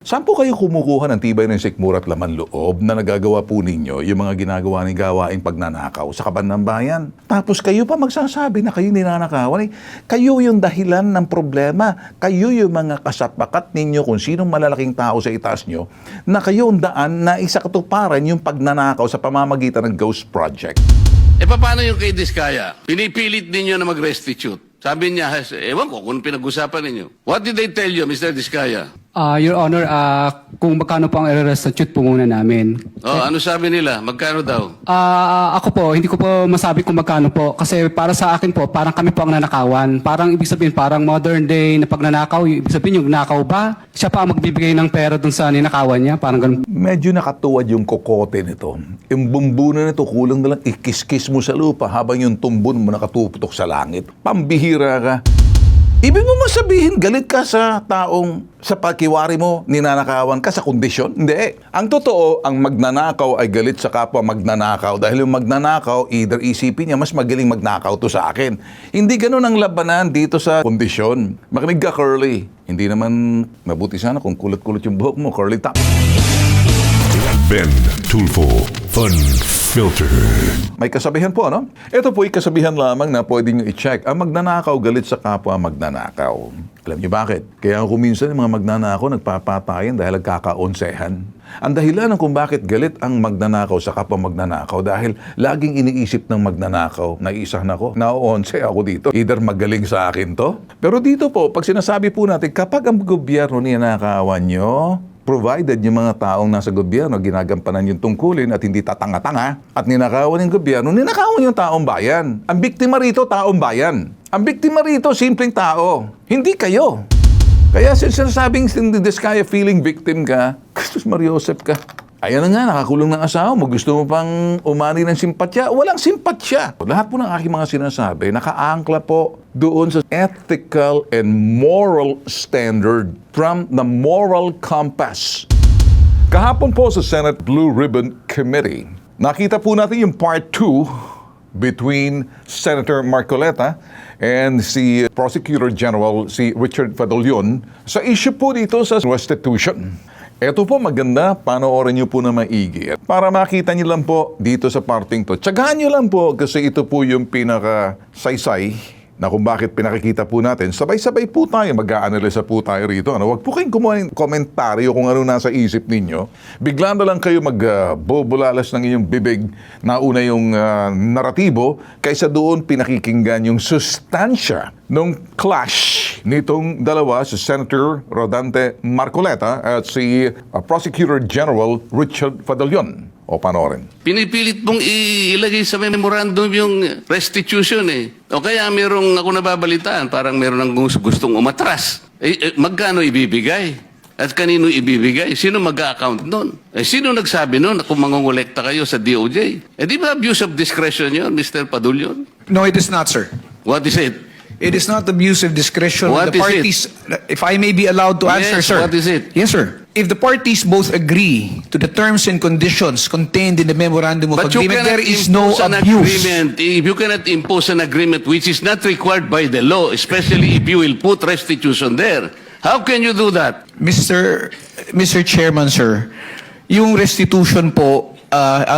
Saan po kayo kumukuha ng tibay ng sikmura at laman loob na nagagawa po ninyo yung mga ginagawa ng gawaing pagnanakaw sa kaban ng bayan? Tapos kayo pa magsasabi na kayo ninanakawan. Kayo yung dahilan ng problema. Kayo yung mga kasapakat ninyo kung sinong malalaking tao sa itaas nyo na kayo ang daan na isakatuparan yung pagnanakaw sa pamamagitan ng Ghost Project. E paano yung kay Diskaya? Pinipilit ninyo na mag-restitute. Sabi niya, ewan ko kung pinag-usapan ninyo. What did they tell you, Mr. Diskaya? Your Honor, kung magkano po ang i-restitute po muna namin. Oh, ano sabi nila? Magkano daw? Ako po, hindi ko po masabi kung magkano po. Kasi para sa akin po, parang kami po ang nanakawan. Parang ibig sabihin, parang modern day na pagnanakaw. Ibig sabihin, yung nakaw ba? Siya pa ang magbibigay ng pera dun sa ninakawan niya? Parang ganun. Medyo nakatuwad yung kokote nito. Yung bumbunan nito, kulang na lang ikis-kis mo sa lupa habang yung tumbon mo nakatuputok sa langit. Pambihira ka. Ibig mo masabihin, galit ka sa taong sa pakiwari mo, ninanakawan ka sa kondisyon? Hindi. Ang totoo, ang magnanakaw ay galit sa kapwa magnanakaw. Dahil yung magnanakaw, either isipin niya, mas magaling magnakaw to sa akin. Hindi ganun ang labanan dito sa kondisyon. Makinig ka, Curly. Hindi naman mabuti sana kung kulot-kulot yung buhok mo, Curly top. Ben Tulfo Fun Filter. May kasabihan po, ano? Ito po ay kasabihan lamang na pwede nyo i-check. Ang magnanakaw galit sa kapwa magnanakaw. Alam nyo bakit? Kaya kung minsan yung mga magnanakaw nagpapatayan dahil nagkakaonsehan. Ang dahilan kung bakit galit ang magnanakaw sa kapwa magnanakaw dahil laging iniisip ng magnanakaw na isa na ko, na-onse ako dito. Either magaling sa akin to. Pero dito po, pag sinasabi po natin, kapag ang gobyerno ninanakawan nyo, provided yung mga taong nasa gobyerno ginagampanan yung tungkulin at hindi tatanga-tanga at ninakawan yung gobyerno, ninakawan yung taong bayan. Ang biktima rito, taong bayan. Ang biktima rito, simpleng tao. Hindi kayo. Kaya sinasabing hindi Diskaya feeling victim ka, Kristus Mariosep ka. Ayan na nga, nakakulong ng asawa mo. Gusto mo pang umani ng simpatya? Walang simpatya. Lahat po ng aking mga sinasabi, nakaangkla po doon sa ethical and moral standard from the moral compass. Kahapon po sa Senate Blue Ribbon Committee, nakita po natin yung part 2 between Senator Marcoleta and si Prosecutor General si Richard Fadolyon sa issue po dito sa restitution. Ito po maganda, panoorin nyo po na maigi. Para makita nyo lang po dito sa parting to. Tsagaan nyo lang po kasi ito po yung pinaka-saysay na kung bakit pinakikita po natin. Sabay-sabay po tayo, mag-a-analyze po tayo rito. Huwag po kayong kumuha ng komentaryo kung ano nasa isip ninyo. Bigla na lang kayo magbubulalas ng inyong bibig na una yung naratibo kaysa doon pinakikinggan yung sustansya nung clash nitong dalawa, si Senator Rodante Marcoleta at si Prosecutor General Richard Fadolyon. O panoorin. Pinipilit mong ilagay sa memorandum yung restitution eh. O kaya merong ako nababalitaan, parang meron ng gustong umatras. Magkano ibibigay? At kanino ibibigay? Sino mag-a-account nun? Sino nagsabi nun na kung mangongolekta kayo sa DOJ? Di ba abuse of discretion yun, Mr. Padulyon? No, it is not, sir. What is it? It is not abuse of discretion. What The is parties, if I may be allowed to answer, Yes, sir. what is it? Yes, sir. If the parties both agree to the terms and conditions contained in the memorandum of But you agreement, cannot there is no impose an abuse. agreement. If you cannot impose an agreement which is not required by the law, especially if you will put restitution there, how can you do that? Mr. Chairman, sir, yung restitution po,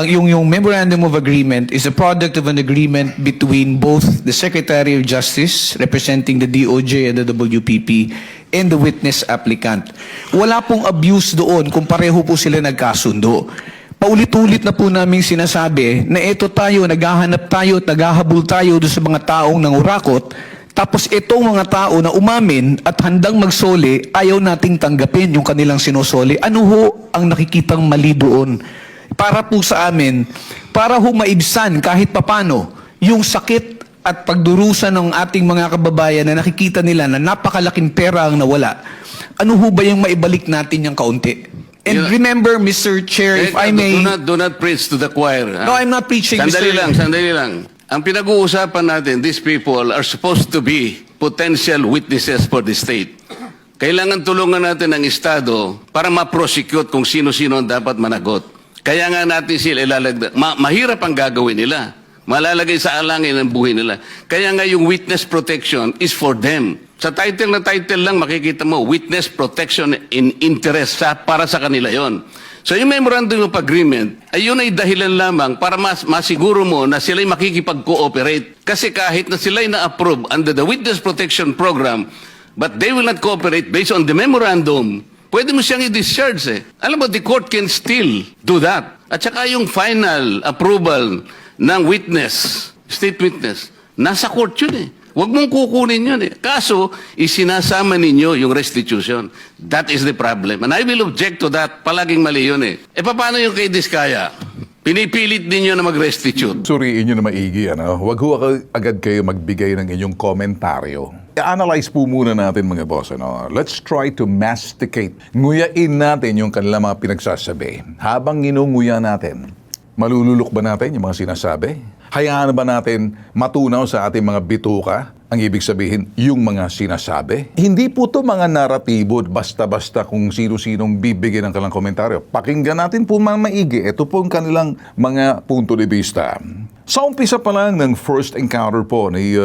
yung memorandum of agreement is a product of an agreement between both the Secretary of Justice, representing the DOJ and the WPP, and the witness applicant. Wala pong abuse doon kung pareho po sila nagkasundo. Paulit-ulit na po namin sinasabi na ito tayo, naghahanap tayo at naghahabol tayo doon sa mga taong nangurakot. Tapos itong mga tao na umamin at handang magsoli, ayaw nating tanggapin yung kanilang sinusoli. Ano ho ang nakikitang mali doon? Para po sa amin, para ho maibsan kahit papano yung sakit at pagdurusa ng ating mga kababayan na nakikita nila na napakalaking pera ang nawala. Ano ho ba yung maibalik natin yung kaunti? And remember, Mr. Chair, if I may... Do not preach to the choir. No, I'm not preaching, Sandali Mr. sandali lang. Ang pinag-uusapan natin, these people are supposed to be potential witnesses for the state. Kailangan tulungan natin ang Estado para ma-prosecute kung sino-sino ang dapat managot. Kaya nga natin sila ilalagdag. Mahirap ang gagawin nila. Malalagay sa alangin ang buhay nila. Kaya nga yung witness protection is for them. Sa title na title lang, makikita mo, Witness Protection in Interest, para sa kanila yon. So yung Memorandum of Agreement, ay yun ay dahilan lamang para masiguro mo na sila'y makikipag-cooperate. Kasi kahit na sila'y na-approve under the Witness Protection Program, but they will not cooperate based on the memorandum, pwede mo siyang i-discharge eh. Alam mo, the court can still do that. At saka yung final approval ng witness, state witness, nasa court yun eh. Huwag mong kukunin yun eh. Kaso, isinasama ninyo yung restitution. That is the problem. And I will object to that. Palaging mali yun eh. E paano yung kay Diskaya? Pinipilit ninyo na mag-restitute. Suriin nyo na maigi, ano? Huwag ho agad kayo magbigay ng inyong komentaryo. I-analyze po muna natin mga boss, ano? Let's try to masticate. Nguyain natin yung kanilang mga pinagsasabi. Habang nginunguya natin, malululok ba natin yung mga sinasabi? Hayaan ba natin matunaw sa ating mga bituka ang ibig sabihin yung mga sinasabi? Hindi po to mga naratibo basta-basta kung sino-sinong bibigyan ng kanilang komentaryo. Pakinggan natin po mga maigi. Ito po ang kanilang mga punto de vista. Sa umpisa pa lang ng first encounter po ni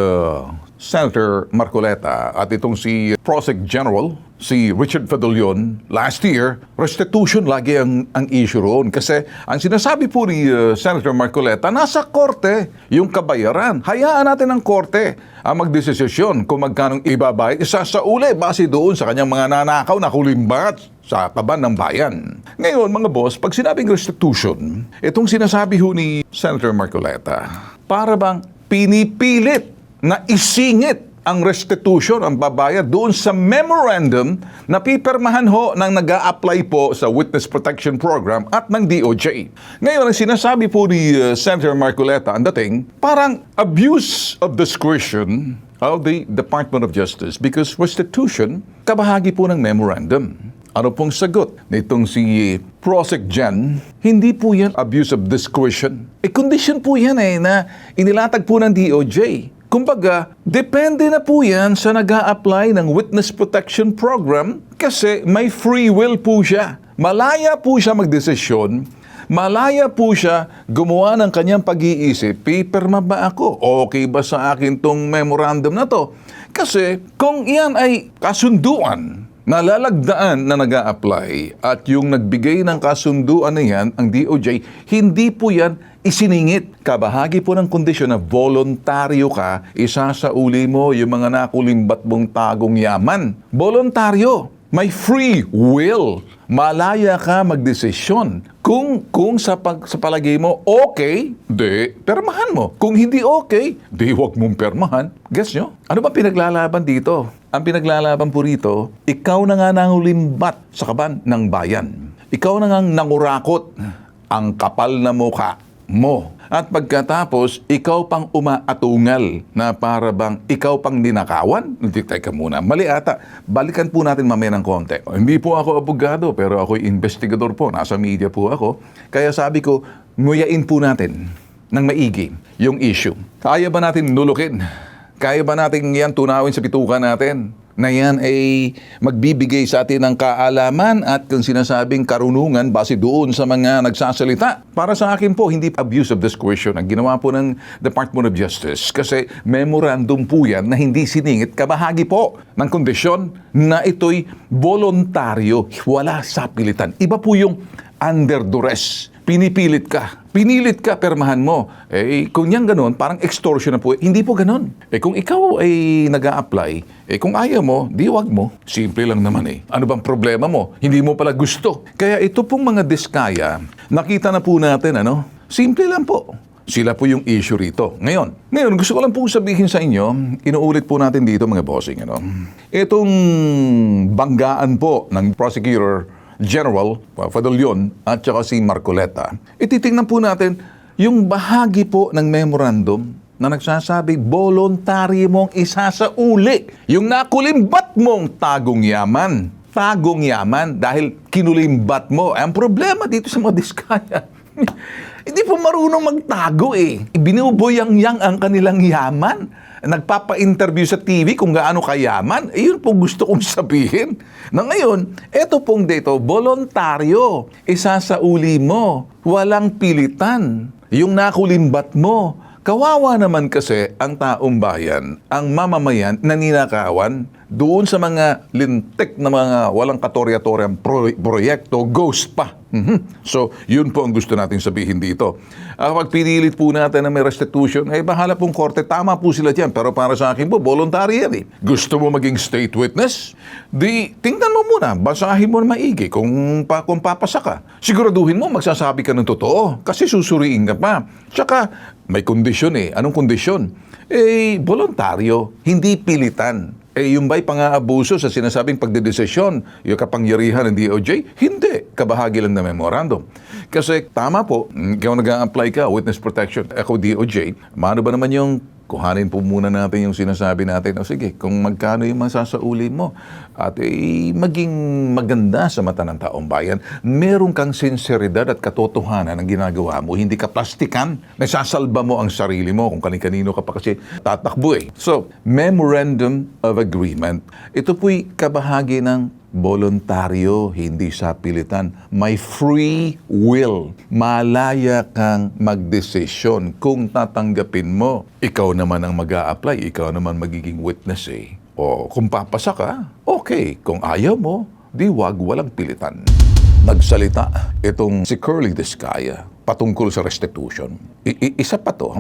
Senator Marcoleta at itong si Prosec General, si Richard Fedolion, last year, restitution lagi ang issue roon. Kasi ang sinasabi po ni Senator Marcoleta, nasa korte yung kabayaran. Hayaan natin ang korte ang magdesisyon kung magkanong ibabayad. Isa sa uli, base doon sa kanyang mga nanakaw na kulimbat sa kaban ng bayan. Ngayon, mga boss, pag sinabing restitution, itong sinasabi ho ni Senator Marcoleta, para bang pinipilit na isingit ang restitution, ang babayad doon sa memorandum na pipirmahan ho ng nag-a-apply po sa Witness Protection Program at ng DOJ. Ngayon, ang sinasabi po ni Senator Marcoleta, ang dating, parang abuse of discretion of the Department of Justice because restitution, kabahagi po ng memorandum. Ano pong sagot nitong si Prosec Gen? Hindi po yan abuse of discretion. Condition po yan na inilatag po ng DOJ. Kumbaga, depende na po yan sa nag-a-apply ng Witness Protection Program kasi may free will po siya. Malaya po siya magdesisyon, malaya po siya gumawa ng kanyang pag-iisip, pipirma ba ako? Okay ba sa akin tong memorandum na to? Kasi kung yan ay kasunduan, nalalagdaan na nag-a-apply at yung nagbigay ng kasunduan na yan, ang DOJ, hindi po yan isiningit. Kabahagi po ng kondisyon na voluntaryo ka, isasauli mo yung mga nakulimbat mong tagong yaman. Voluntaryo. May free will. Malaya ka magdesisyon. Kung sa palagay mo, okay, di, permahan mo. Kung hindi okay, di wag mong permahan. Guess nyo? Ano ba pinaglalaban dito? Ang pinaglalaban po rito, ikaw na nga nangulimbat sa kaban ng bayan. Ikaw na nga nangurakot ang kapal na mukha mo. At pagkatapos, ikaw pang umaatungal na para bang ikaw pang ninakawan? Teka muna, mali ata. Balikan po natin mamaya ng konti. Hindi po ako abogado, pero ako'y investigador po. Nasa media po ako. Kaya sabi ko, nguyain po natin ng maigi yung issue. Kaya ba natin nulukin? Kaya ba natin yan tunawin sa bituka natin? Na yan ay magbibigay sa atin ng kaalaman at kung sinasabing karunungan base doon sa mga nagsasalita. Para sa akin po, hindi abuse of discretion ang ginawa po ng Department of Justice kasi memorandum po yan na hindi siningit kabahagi po ng kondisyon na ito'y voluntaryo, wala sa pilitan. Iba po yung under duress. Pinipilit ka. Pinilit ka, permahan mo. Kung yan ganun, parang extortion na po. Hindi po ganun. Kung ikaw ay nag-a-apply, kung ayaw mo, di wag mo. Simple lang naman Ano bang problema mo? Hindi mo pala gusto. Kaya ito pong mga diskaya, nakita na po natin, simple lang po. Sila po yung issue rito. Ngayon, gusto ko lang po sabihin sa inyo, inuulit po natin dito mga bossing, Itong banggaan po ng Prosecutor General Fedolion at saka si Marcoleta. Ititingnan po natin yung bahagi po ng memorandum na nagsasabi voluntary mong isasauli yung nakulimbat mong tagong yaman. Tagong yaman dahil kinulimbat mo. Ang problema dito sa mga diskaya, hindi po marunong magtago Binuboyang-yang ang kanilang yaman. Nagpapa-interview sa TV kung gaano kayaman. Yun po gusto kong sabihin. Na ngayon, eto pong dito, voluntaryo. Isasauli mo. Walang pilitan. Yung nakulimbat mo. Kawawa naman kasi ang taong bayan, ang mamamayan na ninakawan Doon sa mga lintik na mga walang katorya-toryang proyekto, ghost pa. So, yun po ang gusto natin sabihin dito. Pag pinilit po natin na may restitution, bahala pong korte, tama po sila dyan. Pero para sa akin po, voluntary yan eh. Gusto mo maging state witness? Di, tingnan mo muna, basahin mo na maigi kung papasa ka. Siguraduhin mo, magsasabi ka ng totoo. Kasi susuriin ka pa. Tsaka, may kondisyon eh. Anong kondisyon? Voluntaryo, hindi pilitan. Yung ba'y pang-aabuso sa sinasabing pagdedesisyon, yung kapangyarihan ng DOJ? Hindi. Kabahagi lang na memorandum. Kasi tama po, ikaw nag-a-apply ka, witness protection, ako DOJ, maano ba naman yung kuhanin po muna natin yung sinasabi natin, sige, kung magkano yung masasauli mo at maging maganda sa mata ng taong bayan, meron kang sinseridad at katotohanan ng ginagawa mo, hindi ka plastikan, nasasalba mo ang sarili mo kung kani-kanino ka pa kasi tatakbo eh. So, Memorandum of Agreement, ito po'y kabahagi ng voluntaryo, hindi sa pilitan. May free will. Malaya kang magdesisyon kung tatanggapin mo. Ikaw naman ang mag-a-apply, ikaw naman magiging witness eh. O kung papasa ka, okay. Kung ayaw mo, di wag, walang pilitan. Nagsalita itong si Curly Discaya patungkol sa restitution. Isa pa to.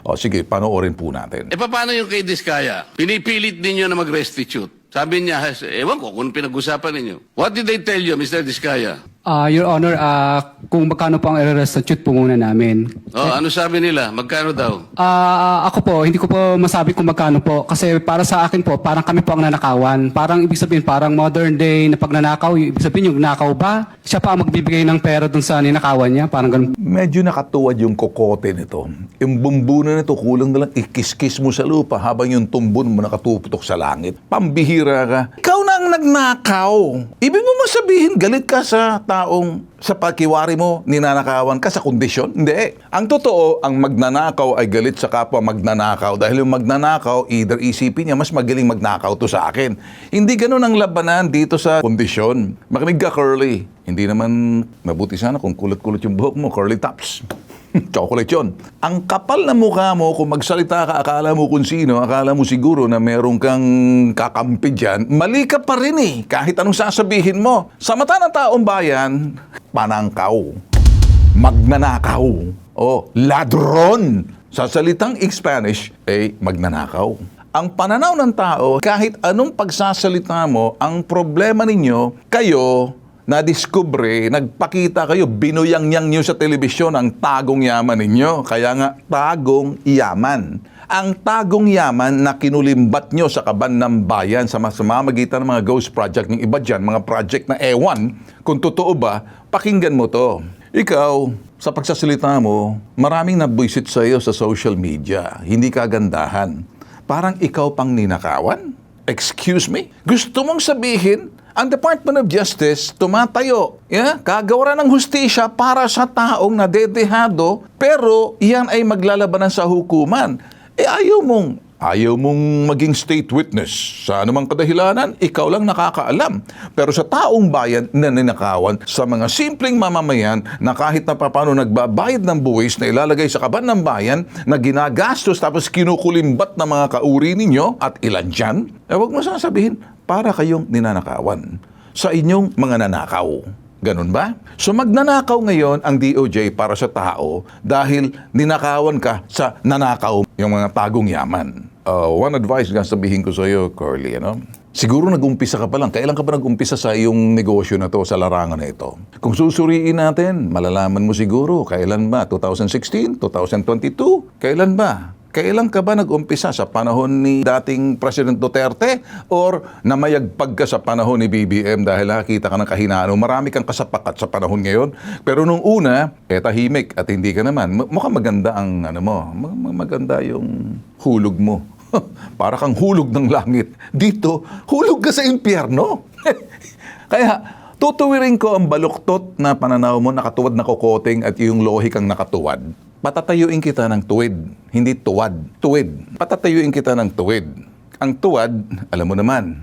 O sige, panoorin po natin. Paano yung kay Diskaya? Pinipilit ninyo na mag-restitute. Sabi niya, ewan ko kung pinag-usapan ninyo. What did they tell you, Mr. Diskaya? Your Honor, kung magkano po ang i-restitute po muna namin. Ano sabi nila? Magkano daw? Ako po, hindi ko po masabi kung magkano po. Kasi para sa akin po, parang kami po ang nanakawan. Parang ibig sabihin, parang modern day na pagnanakaw. Ibig sabihin, yung nakaw ba? Siya pa ang magbibigay ng pera dun sa ninakawan niya. Parang ganun. Medyo nakatuwad yung kokote nito. Yung bumbunan nito, kulang na lang ikis-kis mo sa lupa habang yung tumbon mo nakatuputok sa langit. Pambihira ka. Ikaw na ang nagnakaw. Ibig mo masabihin, galit ka sa taong sa pagkiwari mo, ninanakawan ka sa kondisyon? Hindi. Ang totoo, ang magnanakaw ay galit sa kapwa magnanakaw dahil yung magnanakaw, either isipin niya, mas magaling magnakaw to sa akin. Hindi ganun ang labanan dito sa kondisyon. Makinig ka, Curly. Hindi naman mabuti sana kung kulot-kulot yung buhok mo, curly tops. Chocolate yun. Ang kapal na mukha mo, kung magsalita ka, akala mo kung sino, akala mo siguro na meron kang kakampi dyan, mali ka pa rin eh, kahit anong sasabihin mo. Sa mata ng taong bayan, panangkaw, magnanakaw, ladron. Sa salitang Spanish, magnanakaw. Ang pananaw ng tao, kahit anong pagsasalita mo, ang problema ninyo, kayo, nadiskubre, nagpakita kayo, binuyang-yang nyo sa telebisyon ang tagong yaman ninyo. Kaya nga, tagong yaman. Ang tagong yaman na kinulimbat nyo sa kaban ng bayan sa mamamagitan ng mga ghost project ng iba dyan, mga project na ewan, kung totoo ba, pakinggan mo to. Ikaw, sa pagsasalita mo, maraming nabwisit sa iyo sa social media. Hindi kagandahan. Parang ikaw pang ninakawan? Excuse me? Gusto mong sabihin, ang Department of Justice tumatayo, kagawaran ng hustisya para sa taong nadedehado, pero iyan ay maglalabanan sa hukuman. Ayaw mong maging state witness. Sa anumang kadahilanan, ikaw lang nakakaalam. Pero sa taong bayan na ninakawan, sa mga simpleng mamamayan na kahit na paano nagbabayad ng buwis na ilalagay sa kaban ng bayan, na ginagastos tapos kinukulimbat ng mga kauri ninyo at ilan dyan, huwag mo sasabihin, para kayong ninanakawan sa inyong mga nanakaw. Ganun ba? So magnanakaw ngayon ang DOJ para sa tao dahil ninakawan ka sa nanakaw, yung mga tagong yaman. One advice nga sabihin ko sa iyo, Curly, siguro nag-umpisa ka pa lang. Kailan ka pa nag-umpisa sa iyong negosyo na to, sa larangan na ito? Kung susuriin natin, malalaman mo siguro, kailan ba? 2016? 2022? Kailan ba? Kailan ka ba nag-umpisa? Sa panahon ni dating President Duterte? Or namayagpag ka sa panahon ni BBM dahil nakakita ka ng kahinaan? Marami kang kasapakat sa panahon ngayon. Pero nung una, tahimik at hindi ka naman. Mukhang maganda ang maganda yung hulog mo. Para kang hulog ng langit. Dito, hulog ka sa impyerno. Kaya, tutuwirin ko ang baluktot na pananaw mo, nakatuwad na kokoting at yung lohik ang nakatuwad. Patatayuin kita ng tuwid, hindi tuwad. Tuwid. Patatayuin kita ng tuwid. Ang tuwad, alam mo naman,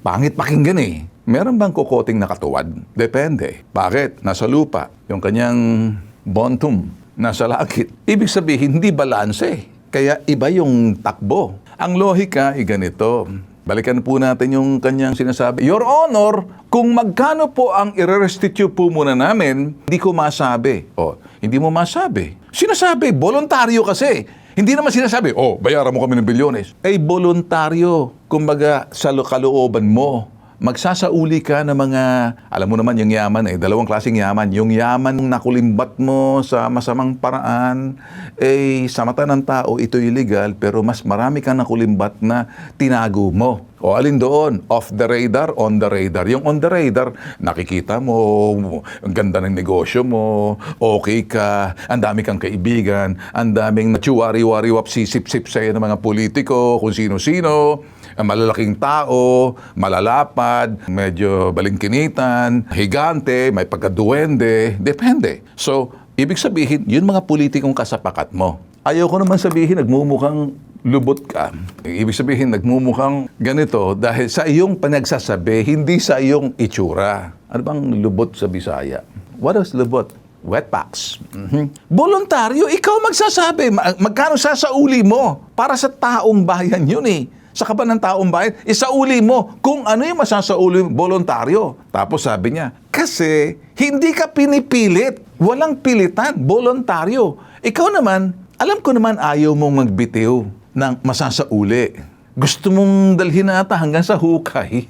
pangit pakinggan eh. Meron bang kokoting nakatuwad? Depende. Bakit? Nasa lupa. Yung kanyang bontum, nasa langit. Ibig sabihin, hindi balanse. Kaya iba yung takbo. Ang lohika ay ganito. Balikan po natin yung kanyang sinasabi. Your Honor, kung magkano po ang i-restitute po muna namin, hindi ko masabi. Hindi mo masabi. Sinasabi, voluntaryo kasi. Hindi naman sinasabi, bayaran mo kami ng bilyones. Voluntaryo. Kumbaga, sa kalooban mo. Magsasauli ka ng mga, alam mo naman yung yaman dalawang klaseng yaman. Yung yaman nakulimbat mo sa masamang paraan, sa mata ng tao, ito illegal, pero mas marami kang nakulimbat na tinago mo. O alin doon? Off the radar, on the radar. Yung on the radar, nakikita mo, ang ganda ng negosyo mo, okay ka, ang dami kang kaibigan, ang daming natsuwari-wari-wap sisip-sip sa'yo ng mga politiko, kung sino-sino, malalaking tao, malalapad, medyo balingkinitan, higante, may pagkaduwende, depende. So, ibig sabihin, yun mga politikong kasapakat mo. Ayaw ko naman sabihin, nagmumukhang lubot ka. Ibig sabihin, nagmumukhang ganito dahil sa iyong panagsasabi, hindi sa iyong itsura. Ano bang lubot sa Bisaya? What is lubot? Wetbacks. Voluntaryo, ikaw magsasabi. Magkano sasauli mo? Para sa taong bayan yun Sa kaban ng taong bayan, isauli mo kung ano yung masasauli mo, voluntaryo. Tapos sabi niya, kasi hindi ka pinipilit. Walang pilitan, voluntaryo. Ikaw naman, alam ko naman ayaw mong magbitiw ng masasauli. Gusto mong dalhin ata hanggang sa hukay.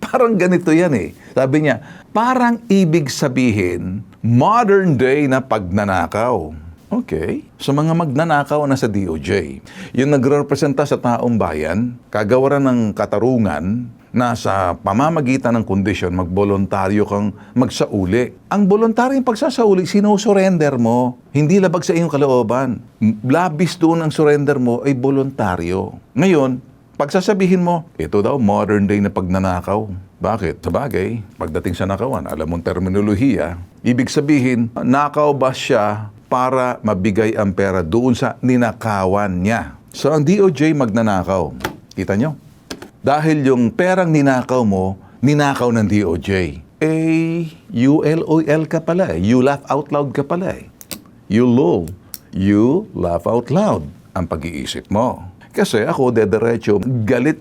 Parang ganito yan Sabi niya, parang ibig sabihin, modern day na pagnanakaw. Okay. So mga magnanakaw na sa DOJ, yung nagre-representa sa taong bayan, kagawaran ng katarungan na sa pamamagitan ng kondisyon, magbolontaryo kang magsauli. Ang voluntaryong pagsasauli, sino-surrender mo. Hindi labag sa iyong kalooban. Labis doon ang surrender mo ay voluntaryo. Ngayon, pagsasabihin mo, ito daw modern day na pagnanakaw. Bakit? Sa bagay, pagdating sa nakawan, alam mong terminolohiya, ibig sabihin, nakaw ba siya para mabigay ang pera doon sa ninakawan niya. So, ang DOJ magnanakaw. Kita nyo? Dahil yung perang ninakaw mo, ninakaw ng DOJ. ULOL ka pala You laugh out loud ka pala You lol. You laugh out loud ang pag-iisip mo. Kasi ako, dederecho, galit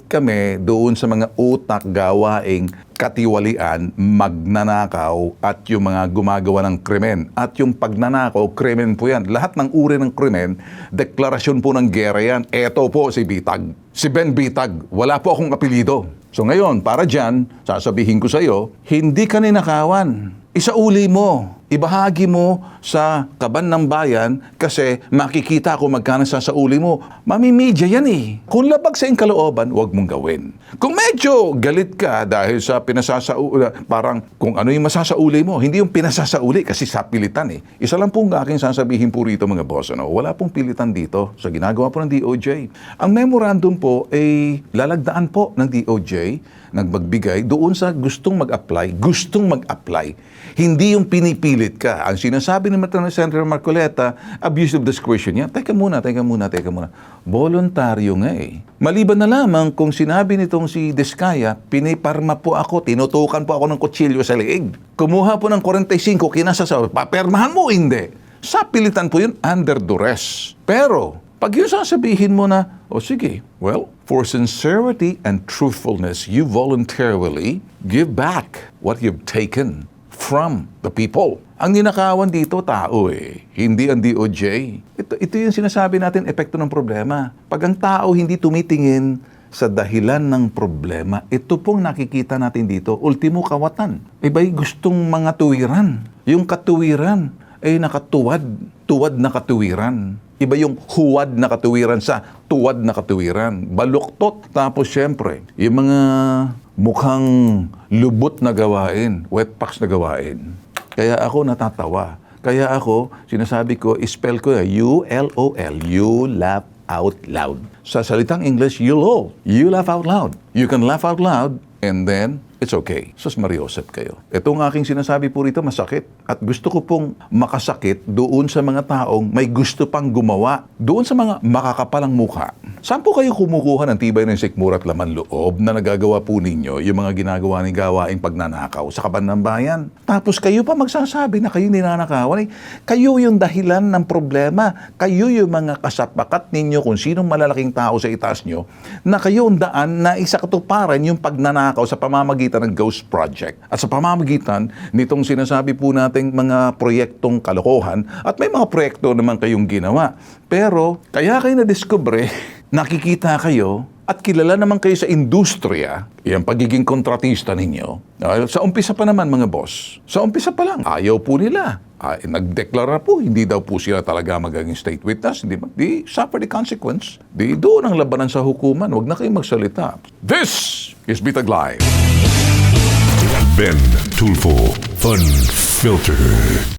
kami doon sa mga utak gawaing katiwalian, magnanakaw at yung mga gumagawa ng krimen. At yung pagnanakaw, krimen po yan. Lahat ng uri ng krimen, deklarasyon po ng gera yan. Eto po si Bitag. Si Ben Bitag. Wala po akong apelido. So ngayon, para dyan, sasabihin ko sa iyo, hindi ka ninakawan. Isauli mo. Ibahagi mo sa kaban ng bayan kasi makikita kung magkano sasauli mo. Mamimidya yan Kung labag sa iyong kalooban, huwag mong gawin. Kung medyo galit ka dahil sa pinasasauli, parang kung ano yung masasauli mo, hindi yung pinasasauli kasi sa pilitan Isa lang pong aking sasabihin po rito mga boss, wala pong pilitan dito sa ginagawa po ng DOJ. Ang memorandum po ay lalagdaan po ng DOJ nagmagbigay doon sa gustong mag-apply. Hindi yung pinipilit ka. Ang sinasabi ni Senator Marcoleta, abuse of discretion yan. Teka muna. Voluntaryo nga Maliban na lamang kung sinabi nitong si Diskaya, piniparma po ako, tinutukan po ako ng kutsilyo sa leeg. Kumuha po ng 45, kinasasabi, papermahan mo, hindi. Sa pilitan po yun, under duress. Pero, pag yun sasabihin mo na, sige, well, for sincerity and truthfulness, you voluntarily give back what you've taken from the people. Ang ninakawan dito, tao hindi ang DOJ. Ito yung sinasabi natin, epekto ng problema. Pag ang tao hindi tumitingin sa dahilan ng problema, ito pong nakikita natin dito, ultimo kawatan. Iba'y gustong mga tuwiran. Yung katuwiran ay nakatuwad, tuwad na katuwiran. Iba yung huwad na katuwiran sa tuwad na katuwiran. Baluktot. Tapos syempre, yung mga mukhang lubot na gawain, wetpacks na gawain. Kaya ako natatawa. Kaya ako, sinasabi ko, spell ko ULOL, you laugh out loud. Sa salitang English, you laugh out loud. You can laugh out loud and then it's okay. Sus Mariosep kayo. Itong aking sinasabi po rito, masakit. At gusto ko pong makasakit doon sa mga taong may gusto pang gumawa. Doon sa mga makakapalang mukha. Saan po kayo kumukuha ng tibay ng sikmura at laman loob na nagagawa po ninyo yung mga ginagawa ng gawaing pagnanakaw sa kaban ng bayan? Tapos kayo pa magsasabi na kayo ninanakawan. Kayo yung dahilan ng problema. Kayo yung mga kasapakat ninyo kung sinong malalaking tao sa itaas nyo na kayo ang daan na isakatuparan yung pagnanakaw sa pamamagitan ng Ghost Project. At sa pamamagitan nitong sinasabi po nating mga proyektong kalokohan at may mga proyekto naman kayong ginawa. Pero kaya kayo na-discover, nakikita kayo at kilala naman kayo sa industriya, yung pagiging kontratista ninyo. Sa umpisa pa naman mga boss, sa umpisa pa lang, ayaw po nila. Nagdeklara po, hindi daw po sila talaga magiging state witness. Di suffer the consequence. Di doon ang labanan sa hukuman. Huwag na kayong magsalita. This is Bitag Live. Ben Tulfo Fun Filter.